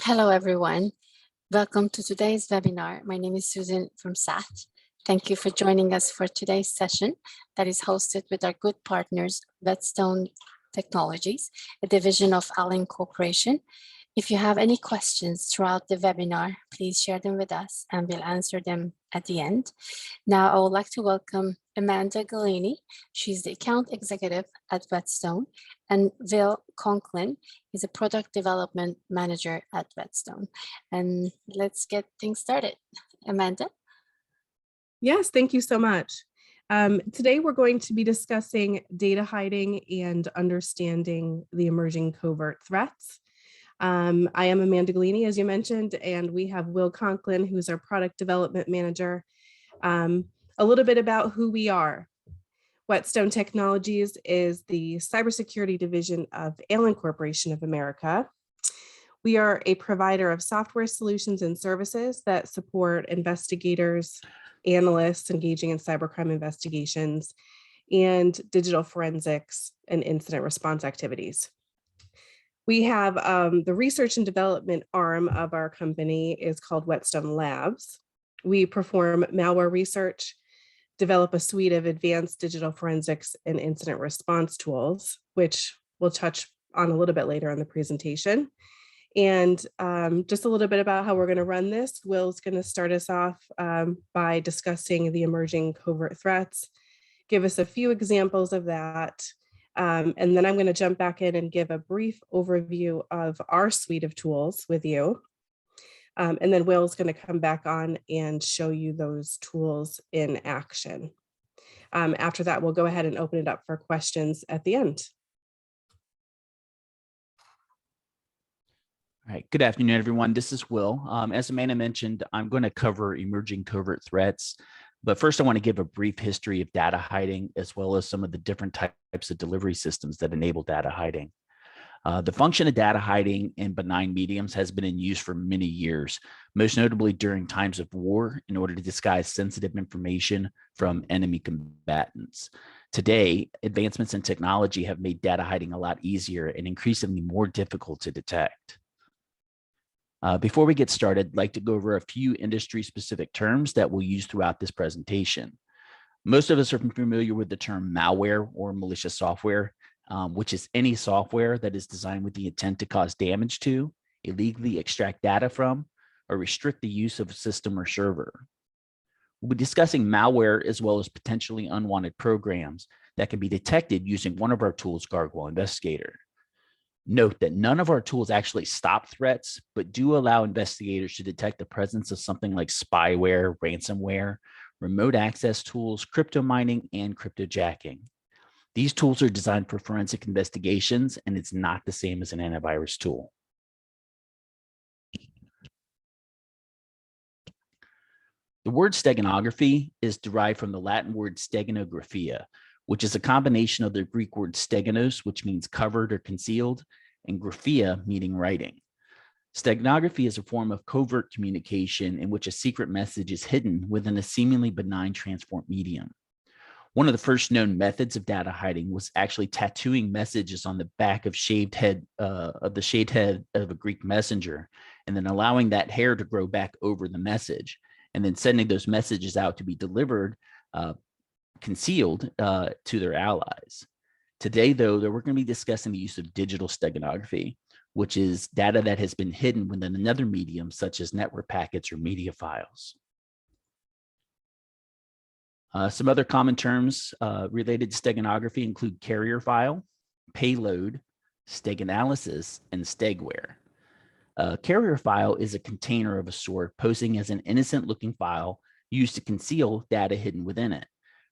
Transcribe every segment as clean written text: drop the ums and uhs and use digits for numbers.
Hello, everyone. Welcome to today's webinar. My name is Susan from SAT. Thank you for joining us for today's session that is hosted with our good partners, Whetstone Technologies, a division of Allen Corporation. If you have any questions throughout the webinar, please share them with us and we'll answer them at the end. Now, I would like to welcome Amanda Galini. She's the account executive at Whetstone, and Will Conklin is a product development manager at Whetstone. And let's get things started. Amanda? Yes, thank you so much. Today, we're going to be discussing data hiding and understanding the emerging covert threats. I am Amanda Galini, as you mentioned, and we have Will Conklin, who's our product development manager. A little bit about who we are. Whetstone Technologies is the cybersecurity division of Allen Corporation of America. We are a provider of software solutions and services that support investigators, analysts engaging in cybercrime investigations, and digital forensics and incident response activities. We have the research and development arm of our company is called Whetstone Labs. We perform malware research, develop a suite of advanced digital forensics and incident response tools, which we'll touch on a little bit later in the presentation. And just a little bit about how we're going to run this. Will's going to start us off by discussing the emerging covert threats, give us a few examples of that, and then I'm going to jump back in and give a brief overview of our suite of tools with you. And then Will's going to come back on and show you those tools in action. After that, we'll go ahead and open it up for questions at the end. All right, good afternoon, everyone. This is Will. As Amanda mentioned, I'm going to cover emerging covert threats. But first, I want to give a brief history of data hiding, as well as some of the different types of delivery systems that enable data hiding. The function of data hiding in benign mediums has been in use for many years, most notably during times of war in order to disguise sensitive information from enemy combatants. Today, advancements in technology have made data hiding a lot easier and increasingly more difficult to detect. Before we get started, I'd like to go over a few industry-specific terms that we'll use throughout this presentation. Most of us are familiar with the term malware or malicious software, which is any software that is designed with the intent to cause damage to, illegally extract data from, or restrict the use of a system or server. We'll be discussing malware as well as potentially unwanted programs that can be detected using one of our tools, Gargoyle Investigator. Note that none of our tools actually stop threats, but do allow investigators to detect the presence of something like spyware, ransomware, remote access tools, crypto mining, and cryptojacking. These tools are designed for forensic investigations, and it's not the same as an antivirus tool. The word steganography is derived from the Latin word steganographia, which is a combination of the Greek word steganos, which means covered or concealed, and graphia, meaning writing. Steganography is a form of covert communication in which a secret message is hidden within a seemingly benign transport medium. One of the first known methods of data hiding was actually tattooing messages on the back of the shaved head of a Greek messenger, and then allowing that hair to grow back over the message, and then sending those messages out to be delivered concealed to their allies. Today, though, we're going to be discussing the use of digital steganography, which is data that has been hidden within another medium, such as network packets or media files. Some other common terms related to steganography include carrier file, payload, steganalysis, and stegware. A carrier file is a container of a sort posing as an innocent-looking file used to conceal data hidden within it.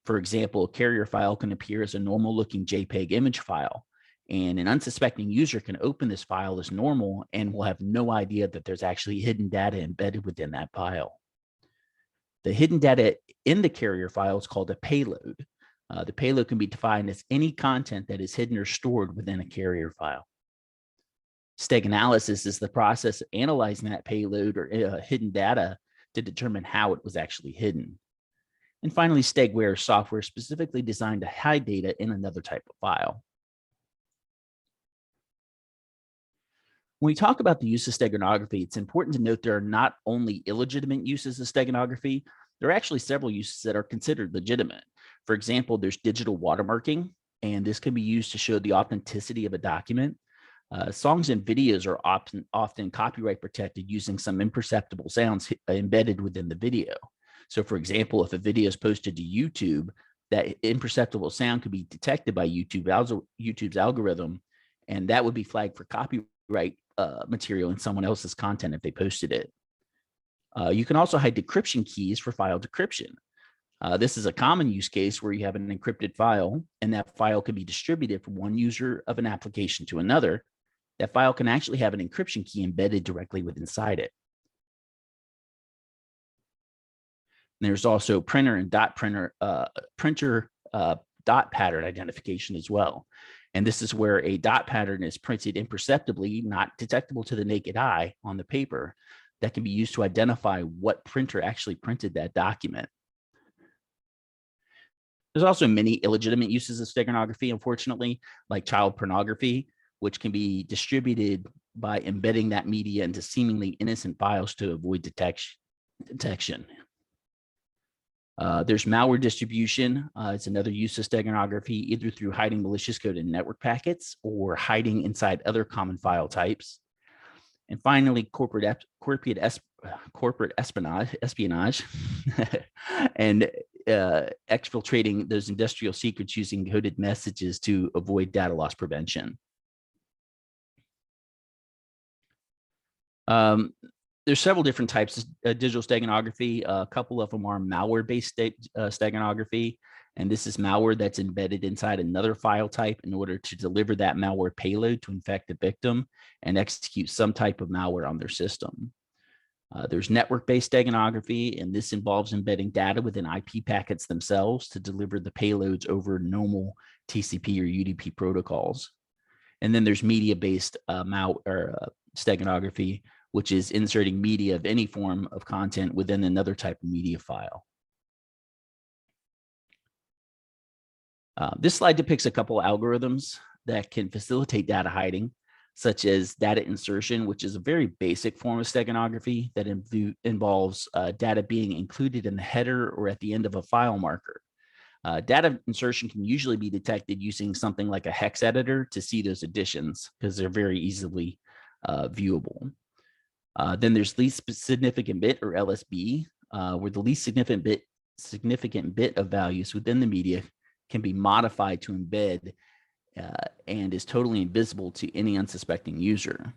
For example, a carrier file can appear as a normal-looking JPEG image file, and an unsuspecting user can open this file as normal and will have no idea that there's actually hidden data embedded within that file. The hidden data in the carrier file is called a payload. The payload can be defined as any content that is hidden or stored within a carrier file. Steganalysis is the process of analyzing that payload or hidden data to determine how it was actually hidden. And finally, stegware is software specifically designed to hide data in another type of file. When we talk about the use of steganography, it's important to note there are not only illegitimate uses of steganography, there are actually several uses that are considered legitimate. For example, there's digital watermarking, and this can be used to show the authenticity of a document. Songs and videos are often copyright protected using some imperceptible sounds embedded within the video. So for example, if a video is posted to YouTube, that imperceptible sound could be detected by YouTube's algorithm, and that would be flagged for copyright material in someone else's content if they posted it. You can also hide decryption keys for file decryption. This is a common use case where you have an encrypted file, and that file can be distributed from one user of an application to another. That file can actually have an encryption key embedded directly inside it. And there's also printer and printer dot pattern identification as well. And this is where a dot pattern is printed imperceptibly, not detectable to the naked eye on the paper, that can be used to identify what printer actually printed that document. There's also many illegitimate uses of steganography, unfortunately, like child pornography, which can be distributed by embedding that media into seemingly innocent files to avoid detection. There's malware distribution. It's another use of steganography, either through hiding malicious code in network packets or hiding inside other common file types. And finally, corporate espionage and exfiltrating those industrial secrets using coded messages to avoid data loss prevention. There's several different types of digital steganography. A couple of them are malware-based steganography, and this is malware that's embedded inside another file type in order to deliver that malware payload to infect the victim and execute some type of malware on their system. There's network-based steganography, and this involves embedding data within IP packets themselves to deliver the payloads over normal TCP or UDP protocols. And then there's media-based steganography, which is inserting media of any form of content within another type of media file. This slide depicts a couple of algorithms that can facilitate data hiding, such as data insertion, which is a very basic form of steganography that involves data being included in the header or at the end of a file marker. Data insertion can usually be detected using something like a hex editor to see those additions because they're very easily viewable. Then there's least significant bit, or LSB, where the least significant bit of values within the media can be modified to embed and is totally invisible to any unsuspecting user.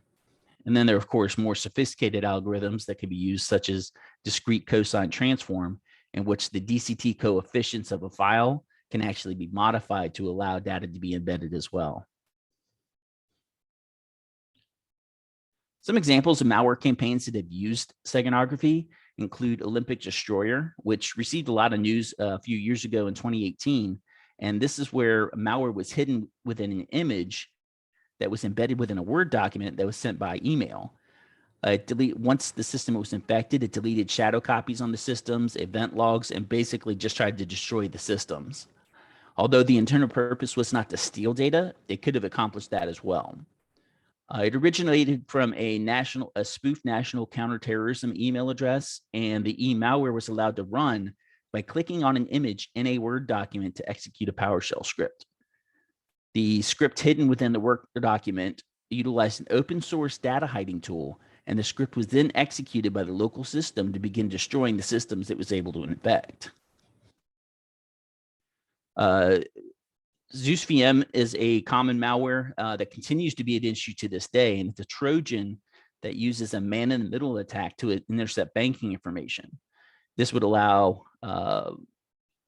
And then there are, of course, more sophisticated algorithms that can be used, such as discrete cosine transform, in which the DCT coefficients of a file can actually be modified to allow data to be embedded as well. Some examples of malware campaigns that have used steganography include Olympic Destroyer, which received a lot of news a few years ago in 2018. And this is where malware was hidden within an image that was embedded within a Word document that was sent by email. Once the system was infected, it deleted shadow copies on the systems, event logs, and basically just tried to destroy the systems. Although the internal purpose was not to steal data, it could have accomplished that as well. It originated from a spoof national counterterrorism email address, and the malware was allowed to run by clicking on an image in a Word document to execute a PowerShell script. The script hidden within the Word document utilized an open source data hiding tool, and the script was then executed by the local system to begin destroying the systems it was able to infect. Zeus VM is a common malware that continues to be an issue to this day, and it's a Trojan that uses a man-in-the-middle attack to intercept banking information. This would allow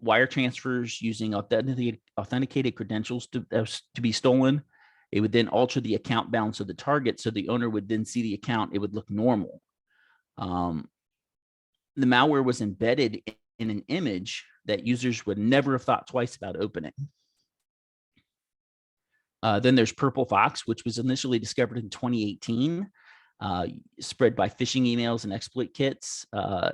wire transfers using authenticated credentials to be stolen. It would then alter the account balance of the target, so the owner would then see the account. It would look normal. The malware was embedded in an image that users would never have thought twice about opening. Then there's Purple Fox, which was initially discovered in 2018, spread by phishing emails and exploit kits.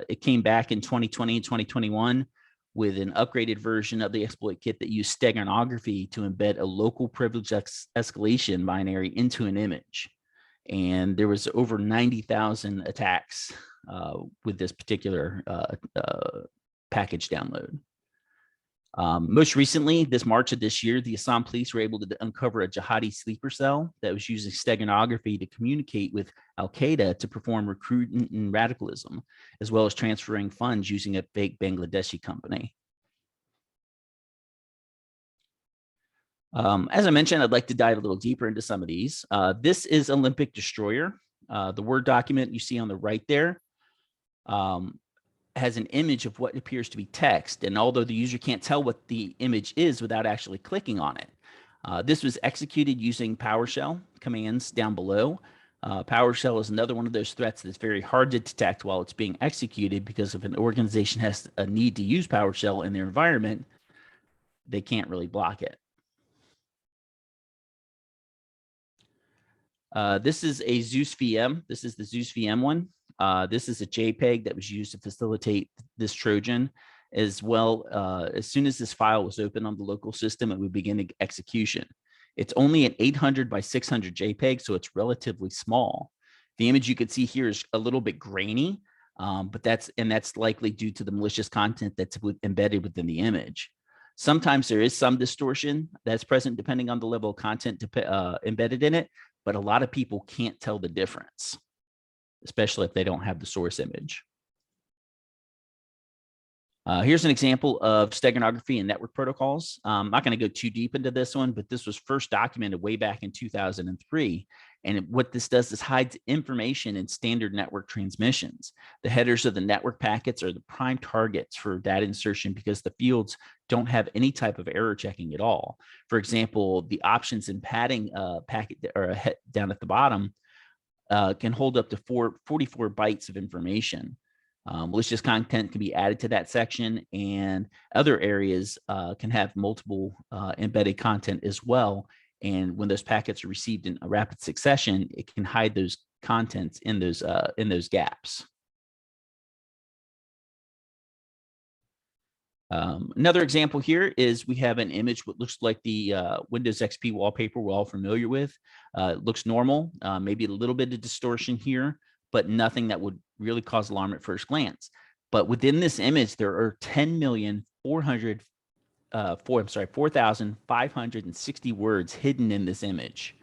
It came back in 2020 and 2021 with an upgraded version of the exploit kit that used steganography to embed a local privilege escalation binary into an image. And there was over 90,000 attacks with this particular package download. Most recently, this March of this year, the Assam police were able to uncover a jihadi sleeper cell that was using steganography to communicate with Al-Qaeda to perform recruitment and radicalism, as well as transferring funds using a fake Bangladeshi company. As I mentioned, I'd like to dive a little deeper into some of these. This is Olympic Destroyer. The Word document you see on the right there has an image of what appears to be text. And although the user can't tell what the image is without actually clicking on it, this was executed using PowerShell commands down below. PowerShell is another one of those threats that's very hard to detect while it's being executed, because if an organization has a need to use PowerShell in their environment, they can't really block it. This is a Zeus VM. This is the Zeus VM one. This is a JPEG that was used to facilitate this Trojan. As well, as soon as this file was open on the local system, it would begin execution. It's only an 800 by 600 JPEG, so it's relatively small. The image you could see here is a little bit grainy, but that's likely due to the malicious content that's embedded within the image. Sometimes there is some distortion that's present depending on the level of content embedded in it, but a lot of people can't tell the difference, especially if they don't have the source image. Here's an example of steganography and network protocols. I'm not going to go too deep into this one, but this was first documented way back in 2003. And what this does is hides information in standard network transmissions. The headers of the network packets are the prime targets for data insertion because the fields don't have any type of error checking at all. For example, the options in padding packet or down at the bottom can hold up to 44 bytes of information. Malicious content can be added to that section, and other areas can have multiple embedded content as well. And when those packets are received in a rapid succession, it can hide those contents in those gaps. Another example here is we have an image what looks like the Windows XP wallpaper we're all familiar with. It looks normal, maybe a little bit of distortion here, but nothing that would really cause alarm at first glance. But within this image, there are 4,560 words hidden in this image.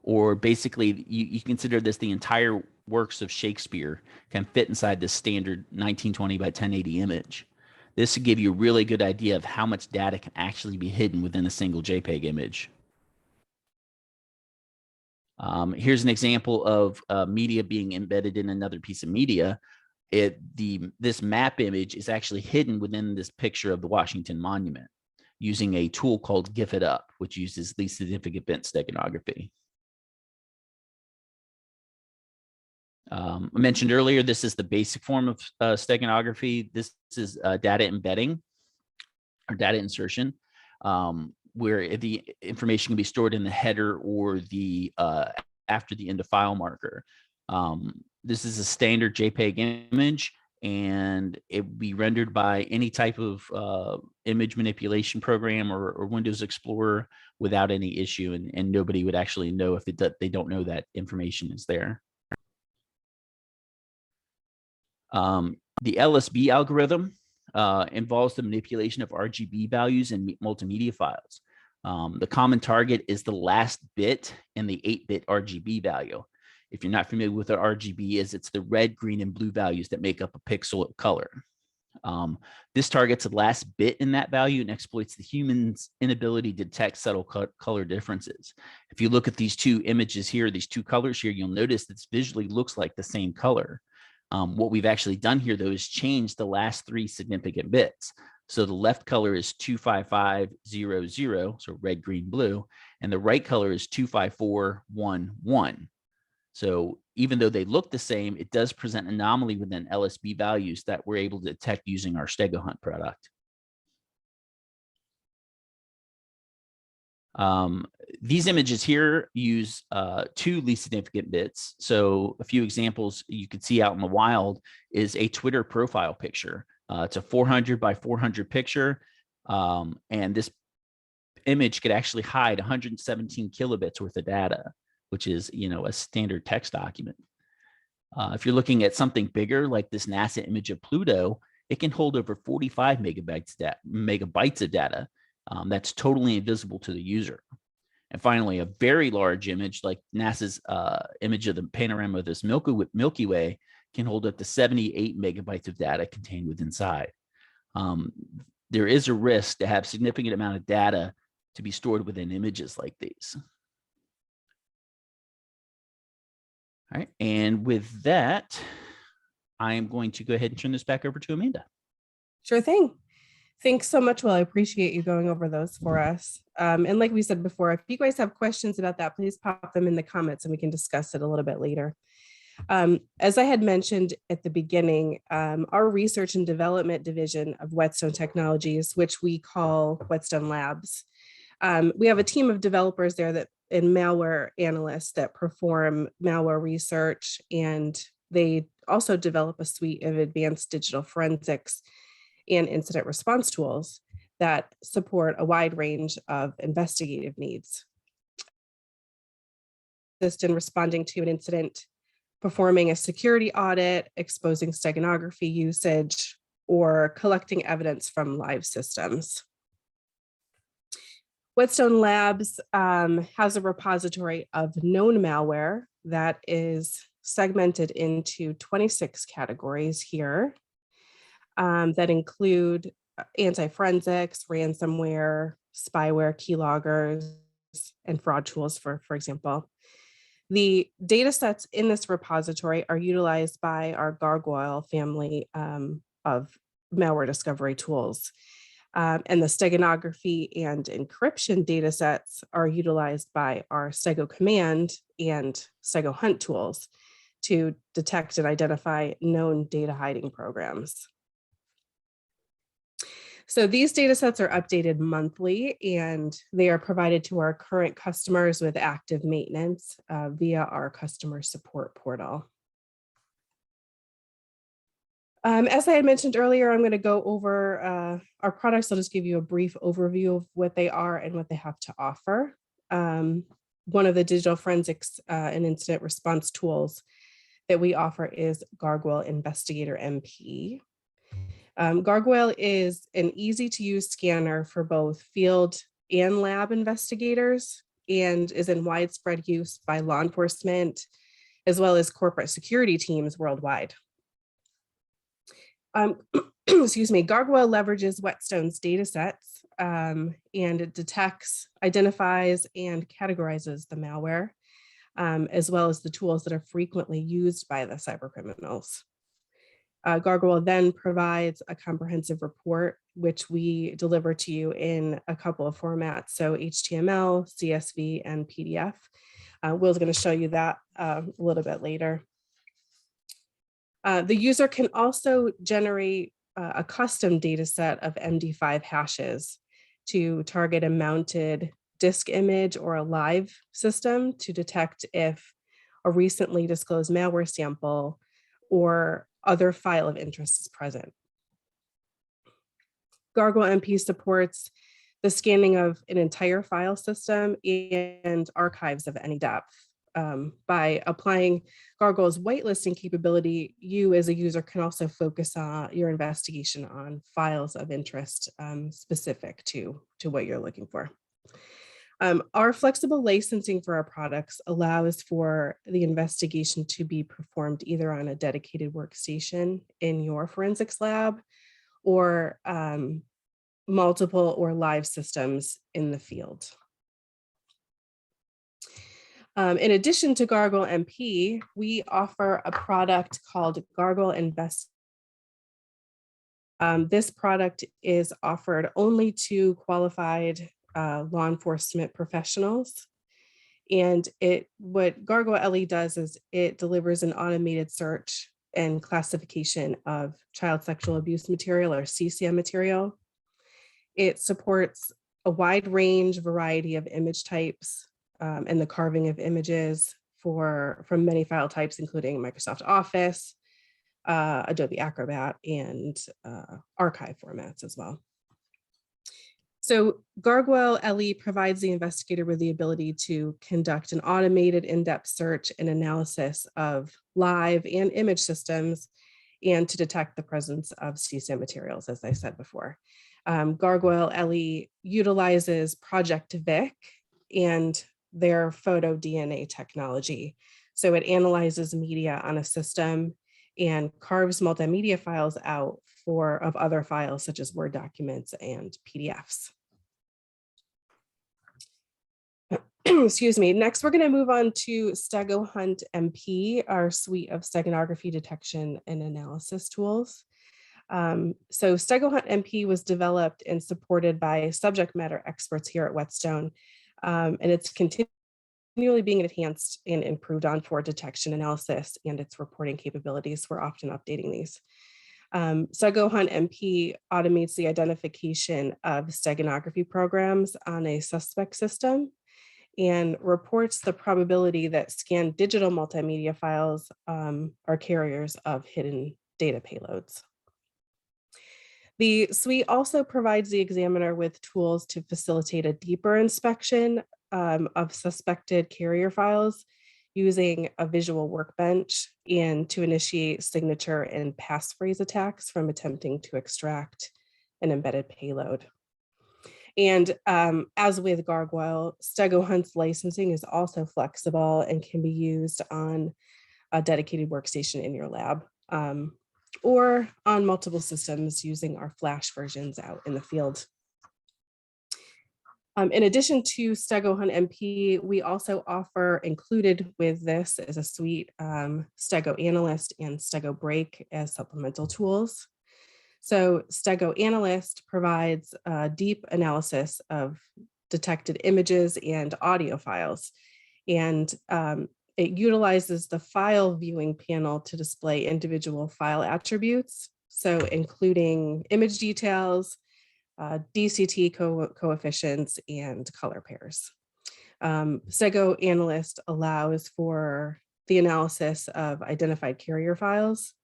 Or basically, you consider this the entire works of Shakespeare can fit inside this standard 1920 by 1080 image. This would give you a really good idea of how much data can actually be hidden within a single JPEG image. Here's an example of media being embedded in another piece of media. This map image is actually hidden within this picture of the Washington Monument using a tool called GIF It Up, which uses least significant bit steganography. I mentioned earlier, this is the basic form of steganography. This is data embedding or data insertion, where the information can be stored in the header or the after the end of file marker. This is a standard JPEG image, and it would be rendered by any type of image manipulation program or Windows Explorer without any issue, and nobody would actually know if they don't know that information is there. The LSB algorithm involves the manipulation of RGB values in multimedia files. The common target is the last bit in the 8-bit RGB value. If you're not familiar with what RGB is, it's the red, green, and blue values that make up a pixel of color. This targets the last bit in that value and exploits the human's inability to detect subtle color differences. If you look at these two images here, these two colors here, you'll notice that this visually looks like the same color. What we've actually done here, though, is change the last 3 significant bits. So the left color is 25500, so red, green, blue, and the right color is 25411. So even though they look the same, it does present an anomaly within LSB values that we're able to detect using our StegoHunt product. These images here use 2 least significant bits. So a few examples you could see out in the wild is a Twitter profile picture. It's a 400 by 400 picture, and this image could actually hide 117 kilobits worth of data. which is, a standard text document. If you're looking at something bigger, like this NASA image of Pluto, it can hold over 45 megabytes of data. That's totally invisible to the user. And finally, a very large image like NASA's image of the panorama of this Milky Way can hold up to 78 megabytes of data contained within inside. There is a risk to have significant amount of data to be stored within images like these. All right, and with that, I am going to go ahead and turn this back over to Amanda. Sure thing. Thanks so much, Will. I appreciate you going over those for us. And like we said before, if you guys have questions about that, please pop them in the comments and we can discuss it a little bit later. As I had mentioned at the beginning, our research and development division of Whetstone Technologies, which we call Whetstone Labs, we have a team of developers there and malware analysts that perform malware research, and they also develop a suite of advanced digital forensics and incident response tools that support a wide range of investigative needs. Just in responding to an incident, performing a security audit, exposing steganography usage, or collecting evidence from live systems. Whetstone Labs has a repository of known malware that is segmented into 26 categories here that include anti-forensics, ransomware, spyware, keyloggers, and fraud tools, for example. The data sets in this repository are utilized by our Gargoyle family of malware discovery tools. And the steganography and encryption data sets are utilized by our Stego Command and Stego Hunt tools to detect and identify known data hiding programs. So these data sets are updated monthly, and they are provided to our current customers with active maintenance via our customer support portal. As I had mentioned earlier, I'm going to go over our products. I'll just give you a brief overview of what they are and what they have to offer. One of the digital forensics and incident response tools that we offer is Gargoyle Investigator MP. Gargoyle is an easy to use scanner for both field and lab investigators and is in widespread use by law enforcement as well as corporate security teams worldwide. Excuse me, Gargoyle leverages Whetstone's data sets and it detects, identifies, and categorizes the malware, as well as the tools that are frequently used by the cyber criminals. Gargoyle then provides a comprehensive report, which we deliver to you in a couple of formats, so HTML, CSV, and PDF. Will's going to show you that a little bit later. The user can also generate a custom data set of MD5 hashes to target a mounted disk image or a live system to detect if a recently disclosed malware sample or other file of interest is present. Gargoyle MP supports the scanning of an entire file system and archives of any depth. By applying Gargoyle's whitelisting capability, you as a user can also focus on your investigation on files of interest specific to what you're looking for. Our flexible licensing for our products allows for the investigation to be performed either on a dedicated workstation in your forensics lab or multiple or live systems in the field. In addition to Gargoyle MP, we offer a product called Gargoyle Invest. This product is offered only to qualified law enforcement professionals. And what Gargoyle LE does is it delivers an automated search and classification of child sexual abuse material or CCM material. It supports a wide range variety of image types and the carving of images from many file types, including Microsoft Office, Adobe Acrobat, and archive formats as well. So Gargoyle LE provides the investigator with the ability to conduct an automated in-depth search and analysis of live and image systems and to detect the presence of CSAM materials, as I said before. Gargoyle LE utilizes Project Vic and their photo DNA technology. So it analyzes media on a system and carves multimedia files out of other files such as Word documents and PDFs. Excuse me. Next, we're going to move on to StegoHunt MP, our suite of steganography detection and analysis tools. So StegoHunt MP was developed and supported by subject matter experts here at Whetstone, and it's continually being enhanced and improved on for detection analysis and its reporting capabilities. We're often updating these. StegoHunt MP automates the identification of steganography programs on a suspect system and reports the probability that scanned digital multimedia files are carriers of hidden data payloads. The suite also provides the examiner with tools to facilitate a deeper inspection of suspected carrier files using a visual workbench and to initiate signature and passphrase attacks from attempting to extract an embedded payload. And as with Gargoyle, StegoHunt's licensing is also flexible and can be used on a dedicated workstation in your lab or on multiple systems using our Flash versions out in the field. In addition to StegoHunt MP, we also offer included with this as a suite Stego Analyst and Stego Break as supplemental tools. So Stego Analyst provides a deep analysis of detected images and audio files, and it utilizes the file viewing panel to display individual file attributes, so including image details, DCT coefficients, and color pairs. Stego Analyst allows for the analysis of identified carrier files,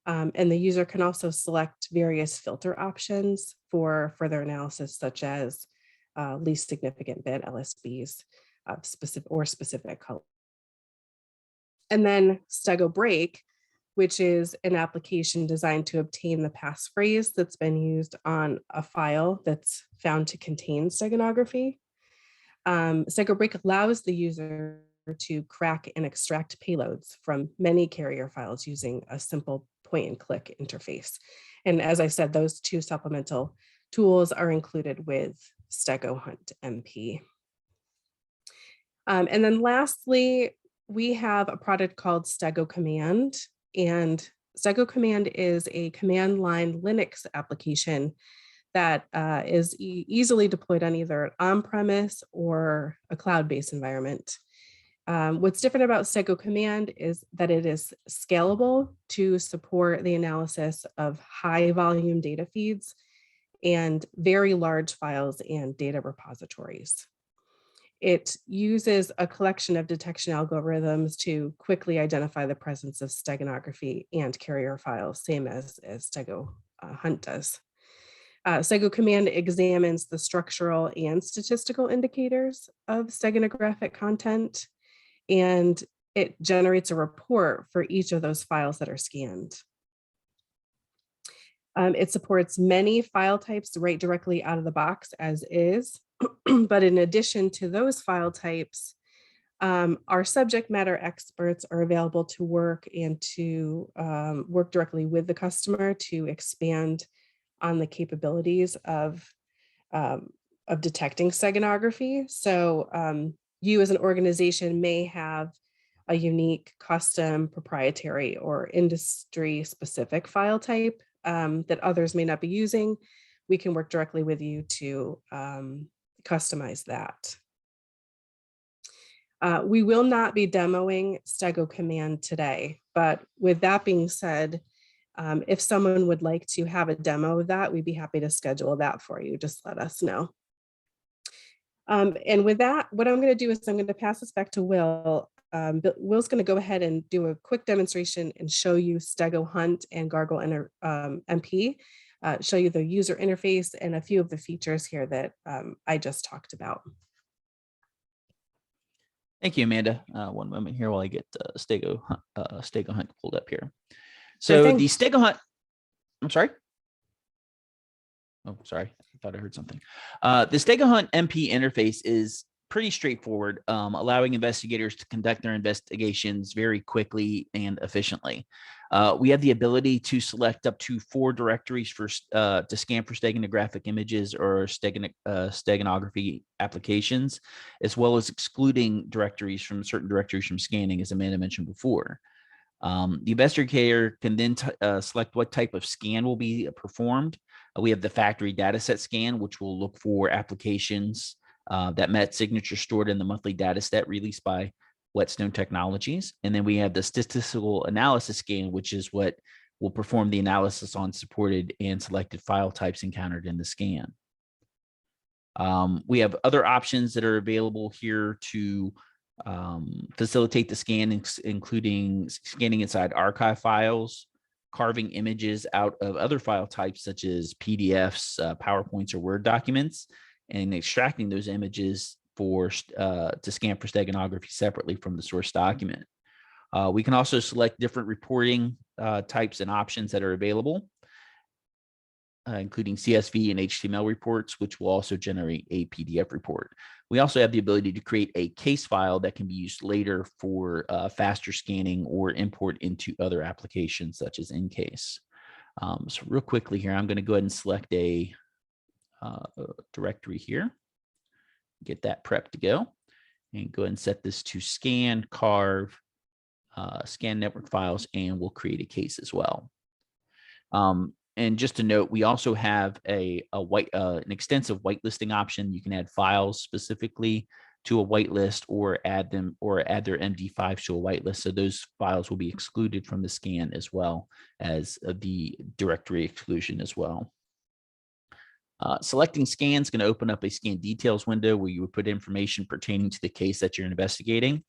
and the user can also select various filter options for further analysis, such as least significant bit LSBs specific color. And then Stego Break, which is an application designed to obtain the passphrase that's been used on a file that's found to contain steganography. Stego Break allows the user to crack and extract payloads from many carrier files using a simple point and click interface. And as I said, those two supplemental tools are included with StegoHunt MP. And then lastly, we have a product called Stego Command. And Stego Command is a command line Linux application that is easily deployed on either on-premise or a cloud-based environment. What's different about Stego Command is that it is scalable to support the analysis of high volume data feeds and very large files and data repositories. It uses a collection of detection algorithms to quickly identify the presence of steganography and carrier files, same as StegoHunt does. Stego Command examines the structural and statistical indicators of steganographic content, and it generates a report for each of those files that are scanned. It supports many file types right directly out of the box as is, but in addition to those file types, our subject matter experts are available to work and to work directly with the customer to expand on the capabilities of detecting steganography. So you as an organization may have a unique custom proprietary or industry specific file type that others may not be using. We can work directly with you to customize that. We will not be demoing Stego Command today, but with that being said, if someone would like to have a demo of that, we'd be happy to schedule that for you. Just let us know. And with that, what I'm going to do is I'm going to pass this back to Will. Will's going to go ahead and do a quick demonstration and show you StegoHunt and Gargoyle MP. show you the user interface and a few of the features here that I just talked about. Thank you, Amanda. One moment here while I get Stego Hunt pulled up here. Sure So thing. the Stego Hunt, I'm sorry. Oh, sorry. I thought I heard something. The Stego Hunt MP interface is pretty straightforward, allowing investigators to conduct their investigations very quickly and efficiently. We have the ability to select up to 4 directories for to scan for steganographic images or steganography applications, as well as excluding certain directories from scanning, as Amanda mentioned before. The investigator can then select what type of scan will be performed. We have the factory dataset scan, which will look for applications that met signatures stored in the monthly dataset released by Whetstone Technologies. And then we have the statistical analysis scan, which is what will perform the analysis on supported and selected file types encountered in the scan. We have other options that are available here to facilitate the scan, including scanning inside archive files, carving images out of other file types such as PDFs, PowerPoints, or Word documents, and extracting those images to scan for steganography separately from the source document. We can also select different reporting types and options that are available, including CSV and HTML reports, which will also generate a PDF report. We also have the ability to create a case file that can be used later for faster scanning or import into other applications such as InCase. So real quickly here, I'm going to go ahead and select a directory here, get that prepped to go, and go ahead and set this to scan, carve, scan network files, and we'll create a case as well. And just to note, we also have an extensive whitelisting option. You can add files specifically to a whitelist or add their MD5s to a whitelist. So those files will be excluded from the scan as well as the directory exclusion as well. Selecting scan is going to open up a scan details window where you would put information pertaining to the case that you're investigating.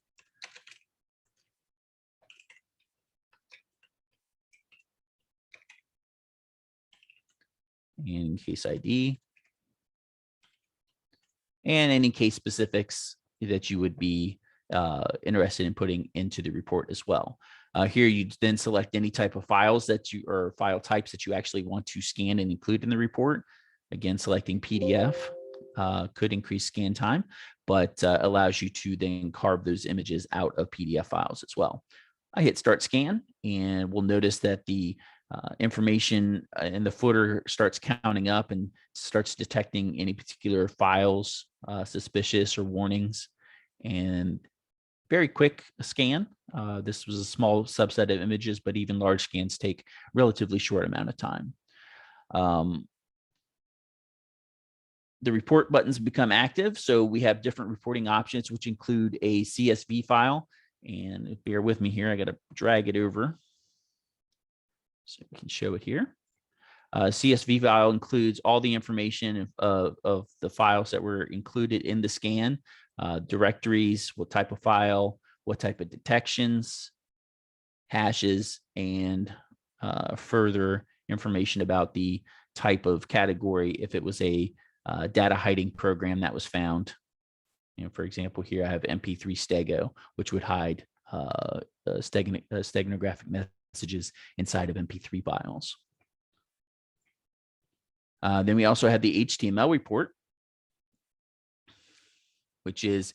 And case ID, and any case specifics that you would be interested in putting into the report as well. Here you then select any type of files or file types that you actually want to scan and include in the report. Again, selecting PDF could increase scan time, but allows you to then carve those images out of PDF files as well. I hit start scan, and we'll notice that the information in the footer starts counting up and starts detecting any particular files suspicious or warnings. And very quick scan. This was a small subset of images, but even large scans take relatively short amount of time. The report buttons become active. So we have different reporting options, which include a CSV file. And bear with me here, I got to drag it over so we can show it here. CSV file includes all the information of the files that were included in the scan, directories, what type of file, what type of detections, hashes, and further information about the type of category if it was a data hiding program that was found. For example, here I have MP3 Stego, which would hide steganographic messages inside of MP3 files. Then we also have the HTML report, which is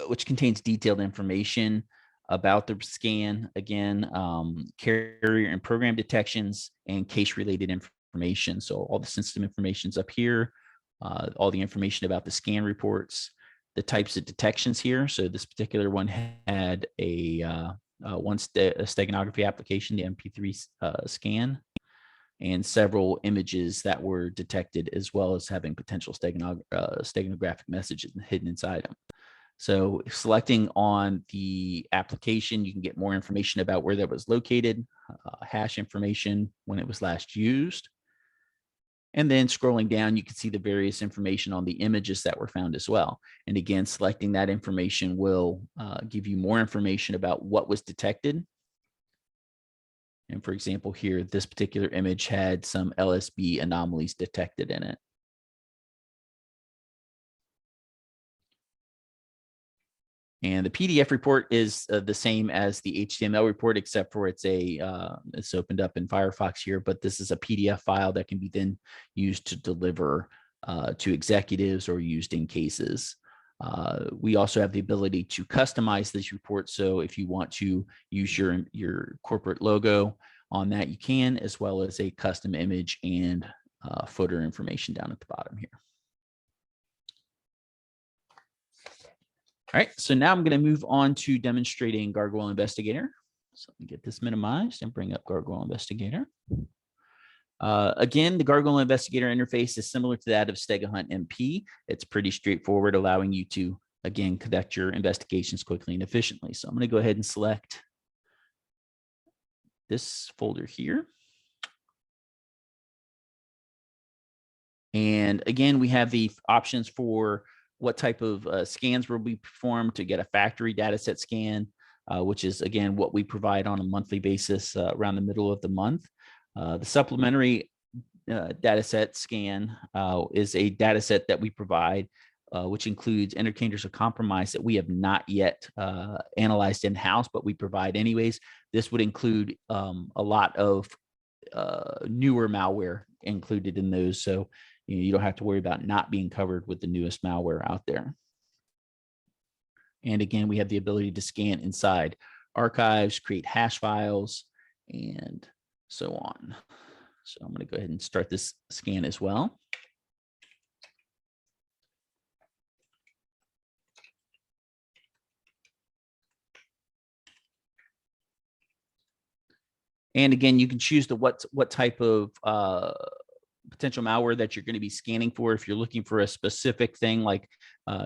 which contains detailed information about the scan, again, carrier and program detections and case-related information. So all the sensitive information is up here, all the information about the scan reports, the types of detections here. So this particular one had a steganography application, the MP3 scan, and several images that were detected, as well as having potential steganographic messages hidden inside them. So selecting on the application, you can get more information about where that was located, hash information when it was last used. And then scrolling down, you can see the various information on the images that were found as well. And again, selecting that information will give you more information about what was detected. And for example, here, this particular image had some LSB anomalies detected in it. And the PDF report is the same as the HTML report, except for it's opened up in Firefox here, but this is a PDF file that can be then used to deliver to executives or used in cases. We also have the ability to customize this report. So if you want to use your corporate logo on that, you can, as well as a custom image and footer information down at the bottom here. All right, so now I'm going to move on to demonstrating Gargoyle Investigator. So let me get this minimized and bring up Gargoyle Investigator. Again, the Gargoyle Investigator interface is similar to that of StegaHunt MP. It's pretty straightforward, allowing you to, again, conduct your investigations quickly and efficiently. So I'm going to go ahead and select this folder here. And again, we have the options for what type of scans will be performed to get a factory data set scan, which is, again, what we provide on a monthly basis around the middle of the month. The supplementary data set scan is a data set that we provide, which includes indicators of compromise that we have not yet analyzed in-house, but we provide anyways. This would include a lot of newer malware included in those. So you don't have to worry about not being covered with the newest malware out there. And again, we have the ability to scan inside archives, create hash files, and so on. So I'm going to go ahead and start this scan as well. And again, you can choose what type of potential malware that you're going to be scanning for. If you're looking for a specific thing, like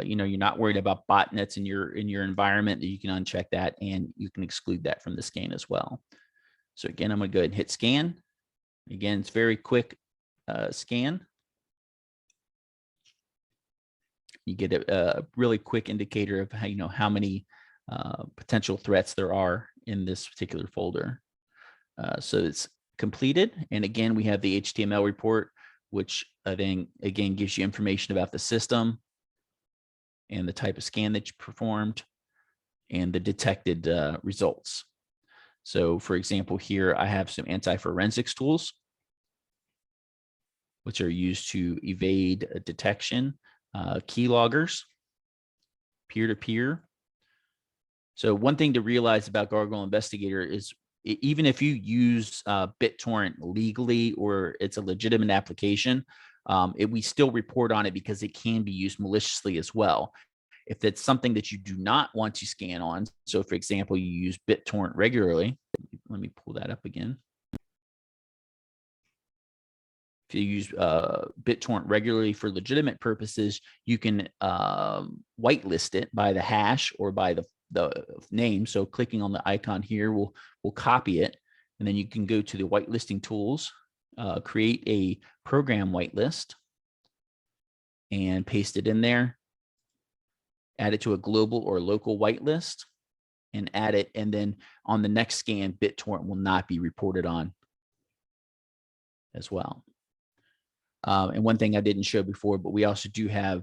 you're not worried about botnets in your environment, you can uncheck that and you can exclude that from the scan as well. So again, I'm going to go ahead and hit scan. Again, it's very quick scan. You get a really quick indicator of how many potential threats there are in this particular folder. So it's completed. And again, we have the HTML report, which then again gives you information about the system and the type of scan that you performed and the detected results. So for example, here I have some anti-forensics tools, which are used to evade detection, keyloggers, peer-to-peer. So one thing to realize about Gargoyle Investigator is even if you use BitTorrent legally or it's a legitimate application, we still report on it because it can be used maliciously as well. If it's something that you do not want to scan on, so for example, you use BitTorrent regularly, let me pull that up again. If you use BitTorrent regularly for legitimate purposes, you can whitelist it by the hash or by the name. So clicking on the icon here will copy it, and then you can go to the whitelisting tools, create a program whitelist, and paste it in there. Add it to a global or local whitelist, and add it. And then on the next scan, BitTorrent will not be reported on as well. And one thing I didn't show before, but we also do have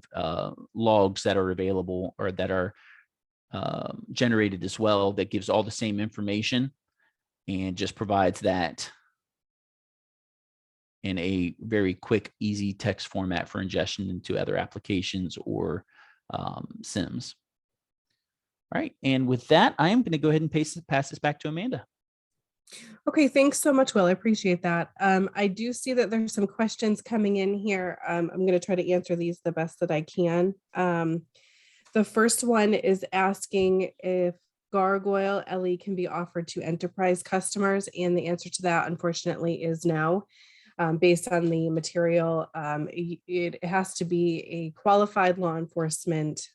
logs that are available or that are generated as well that gives all the same information and just provides that in a very quick, easy text format for ingestion into other applications or SIMs. All right, and with that, I am going to go ahead and pass this back to Amanda. Okay, thanks so much, Will. I appreciate that. I do see that there's some questions coming in here. I'm going to try to answer these the best that I can. The first one is asking if Gargoyle LE can be offered to enterprise customers, and the answer to that, unfortunately, is no. Based on the material, it has to be a qualified law enforcement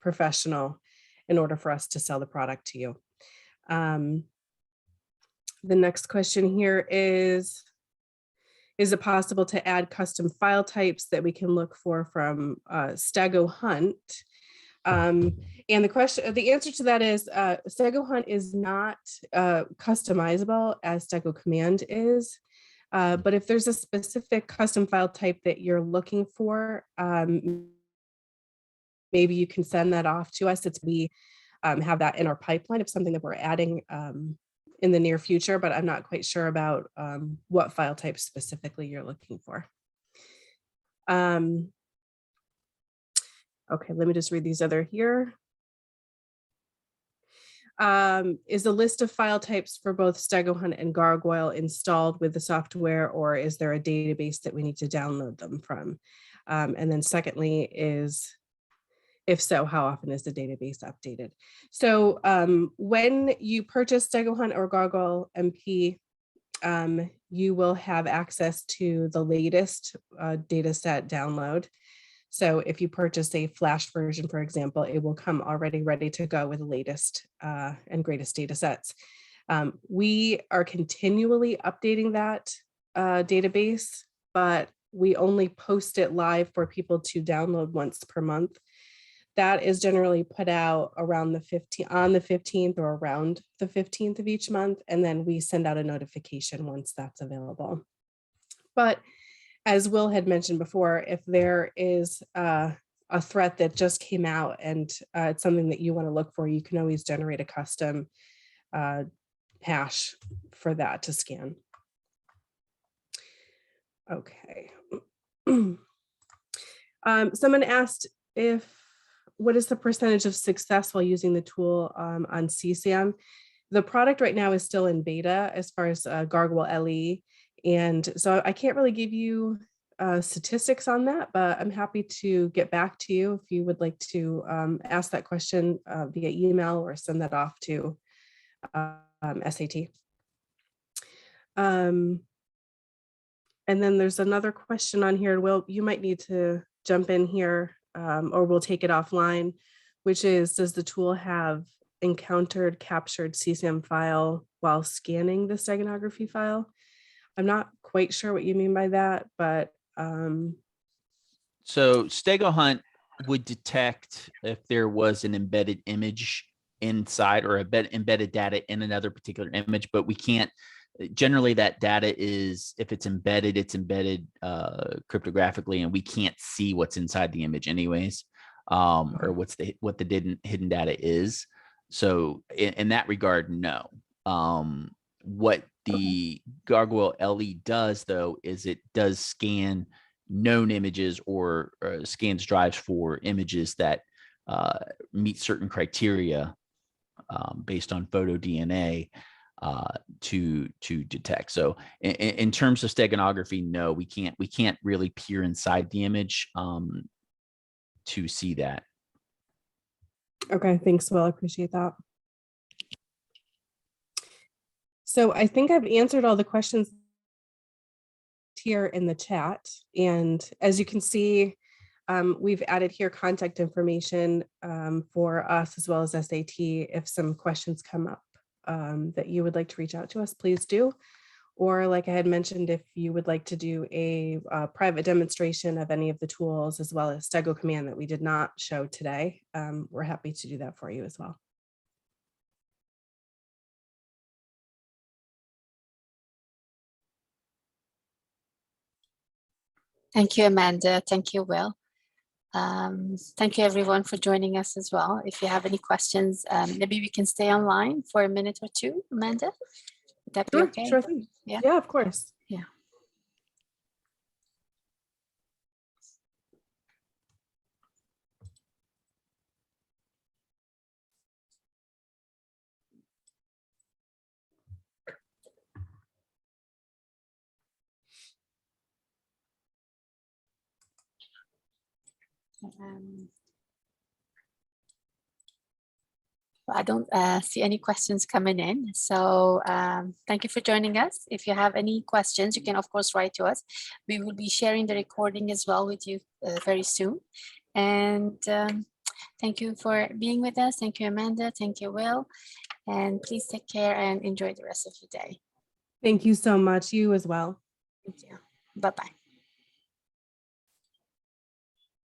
professional in order for us to sell the product to you. The next question here is it possible to add custom file types that we can look for from StegaHunt? And the answer to that is Stego Hunt is not customizable as Stego Command is. But if there's a specific custom file type that you're looking for, maybe you can send that off to us. We have that in our pipeline of something that we're adding in the near future, but I'm not quite sure about what file type specifically you're looking for. Okay, let me just read these other here. Is a list of file types for both Stego Hunt and Gargoyle installed with the software, or is there a database that we need to download them from? And then secondly is, if so, how often is the database updated? So when you purchase Stego Hunt or Gargoyle MP, you will have access to the latest data set download. So if you purchase a Flash version, for example, it will come already ready to go with the latest and greatest data sets. We are continually updating that database, but we only post it live for people to download once per month. That is generally put out around the 15th or around the 15th of each month, and then we send out a notification once that's available. But as Will had mentioned before, if there is a threat that just came out and it's something that you want to look for, you can always generate a custom hash for that to scan. Okay. Someone asked what is the percentage of success while using the tool on CSAM? The product right now is still in beta as far as Gargoyle LE. And so I can't really give you statistics on that, but I'm happy to get back to you if you would like to ask that question via email or send that off to SAT. And then there's another question on here. Will, you might need to jump in here or we'll take it offline, which is, does the tool have encountered captured CSAM file while scanning the steganography file? I'm not quite sure what you mean by that, but. So Stego Hunt would detect if there was an embedded image inside or embedded data in another particular image, but we can't, generally that data is, if it's embedded cryptographically, and we can't see what's inside the image anyways, or what the hidden data is. So in that regard, no. What the Gargoyle LE does, though, is it does scan known images or scans drives for images that meet certain criteria based on photo DNA to detect. So in terms of steganography, no, we can't really peer inside the image to see that. Okay, thanks, Will. I appreciate that. So I think I've answered all the questions here in the chat. And as you can see, we've added here contact information for us as well as SAT. If some questions come up that you would like to reach out to us, please do. Or like I had mentioned, if you would like to do a private demonstration of any of the tools as well as Stego Command that we did not show today, we're happy to do that for you as well. Thank you, Amanda. Thank you, Will. Thank you, everyone, for joining us as well. If you have any questions, maybe we can stay online for a minute or two, Amanda. Would that be okay? Sure thing. Yeah. Yeah, of course. Yeah. I don't see any questions coming in. So thank you for joining us. If you have any questions, you can, of course, write to us. We will be sharing the recording as well with you very soon. And thank you for being with us. Thank you, Amanda. Thank you, Will. And please take care and enjoy the rest of your day. Thank you so much. You as well. Thank you. Bye-bye.